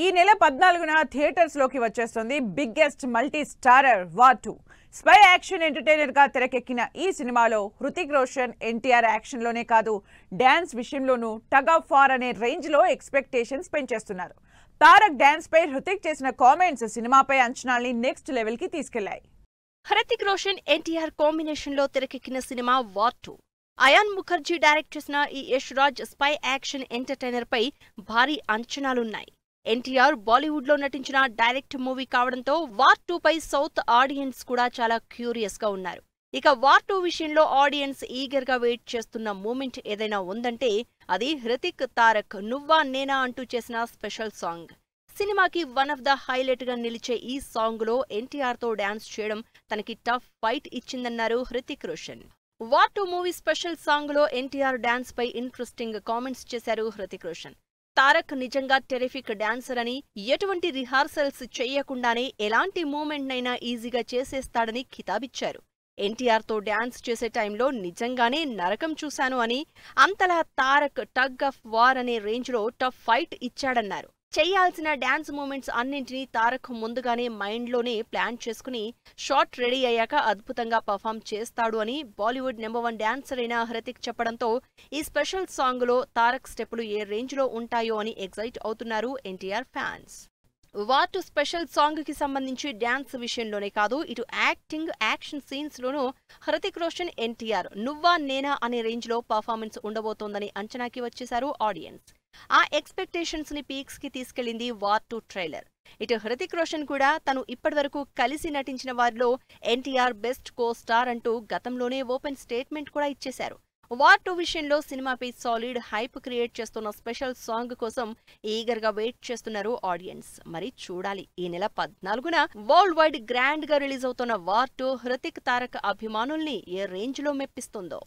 ఈ నెల 14న థియేటర్స్ లోకి వచ్చేస్తుంది biggest multi starrer war 2 spy action entertainer గా తెరకెక్కిన ఈ సినిమాలో హృతిక్ రోషన్ ఎన్టీఆర్ యాక్షన్ లోనే కాదు డాన్స్ విషయంలోనూ టగ్ ఆఫ్ వార్ అనే రేంజ్ లో ఎక్స్‌పెక్టేషన్స్ పెంచేస్తున్నారు. తారక్ డాన్స్ పై హృతిక్ చేసిన కామెంట్స్ సినిమాపై అంచనాల్ని నెక్స్ట్ లెవెల్ కి తీసుకెళ్లాయి. హృతిక్ రోషన్ ఎన్టీఆర్ కాంబినేషన్ లో తెరకెక్కిన సినిమా వార్ 2. అయాన్ ముఖర్జీ డైరెక్ట్ చేసిన ఈ Yash Raj spy action entertainer పై భారీ అంచనాలున్నాయి. ఎన్టీఆర్ బాలీవుడ్ లో నటించిన డైరెక్ట్ మూవీ కావడంతో వార్ 2 పై సౌత్ ఆడియన్స్ కూడా చాలా క్యూరియస్ గా ఉన్నారు. ఇక వార్ 2 విషయంలో ఆడియన్స్ ఈగర్ గా వెయిట్ చేస్తున్న మూమెంట్ ఏదైనా ఉందంటే అది హృతిక్ తారక్ నువ్వా నేనా అంటూ చేసిన స్పెషల్ సాంగ్. సినిమాకి వన్ ఆఫ్ ద హైలైట్ గా నిలిచే ఈ సాంగ్ లో ఎన్టీఆర్ తో డాన్స్ చేయడం తనకి టఫ్ ఫైట్ ఇచ్చిందన్నారు Hrithik Roshan. War 2 movie special song లో ఎన్టీఆర్ డాన్స్ పై ఇంట్రెస్టింగ్ కామెంట్స్ చేశారు హృతిక్ రోషన్. తారక్ నిజంగా టెరిఫిక్ డాన్సర్ అని, ఎటువంటి రిహార్సల్స్ చెయ్యకుండానే ఎలాంటి మూమెంట్ నైనా ఈజీగా చేసేస్తాడని ఖితాబిచ్చారు. ఎన్టీఆర్ తో డాన్స్ చేసే టైంలో నిజంగానే నరకం చూశాను అని, అంతలా తారక్ టగ్ ఆఫ్ వార్ అనే రేంజ్ లో టఫ్ ఫైట్ ఇచ్చాడన్నారు. చెయ్యాల్సిన డాన్స్ మూమెంట్స్ అన్నింటినీ తారక్ ముందుగానే మైండ్లోనే ప్లాన్ చేసుకుని షాట్ రెడీ అయ్యాక అద్భుతంగా పర్ఫామ్ చేస్తాడు అని బాలీవుడ్ నెంబర్ 1 డాన్సర్ అయిన హృతిక్ చెప్పడంతో ఈ స్పెషల్ సాంగ్ లో తారక్ స్టెప్పులు ఏ రేంజ్ లో ఉంటాయో అని ఎక్సైట్ అవుతున్నారు NTR fans. War 2 special song కి సంబంధించి డాన్స్ విషయంలోనే కాదు, ఇటు యాక్టింగ్, యాక్షన్ సీన్స్ లోనూ హృతిక్ రోషన్ ఎన్టీఆర్ నువ్వా నేనా అనే రేంజ్ లో పర్ఫార్మెన్స్ ఉండబోతోందని అంచనాకి వచ్చేశారు ఆడియన్స్. ఆ ఎక్స్‌పెక్టేషన్స్ ని పీక్స్ కి తీసుకెళ్లింది వార్ 2 ట్రైలర్. ఇటు హృతిక్ రోషన్ కూడా తను ఇప్పటివరకు కలిసి నటించిన వారిలో ఎన్టీఆర్ బెస్ట్ కో స్టార్ అంటూ గతంలోనే ఓపెన్ స్టేట్మెంట్ కూడా ఇచ్చేశారు. వార్ 2 విషయంలో సినిమాపై సాలిడ్ హైప్ క్రియేట్ చేస్తున్న స్పెషల్ సాంగ్ కోసం ఈగర్ గా వెయిట్ చేస్తున్నారు ఆడియన్స్. మరి చూడాలి ఈ నెల 14న వరల్డ్ వైడ్ గ్రాండ్ గా రిలీజ్ అవుతున్న వార్ 2 హృతిక్ తారక్ అభిమానుల్ని ఏ రేంజ్ లో మెప్పిస్తుందో.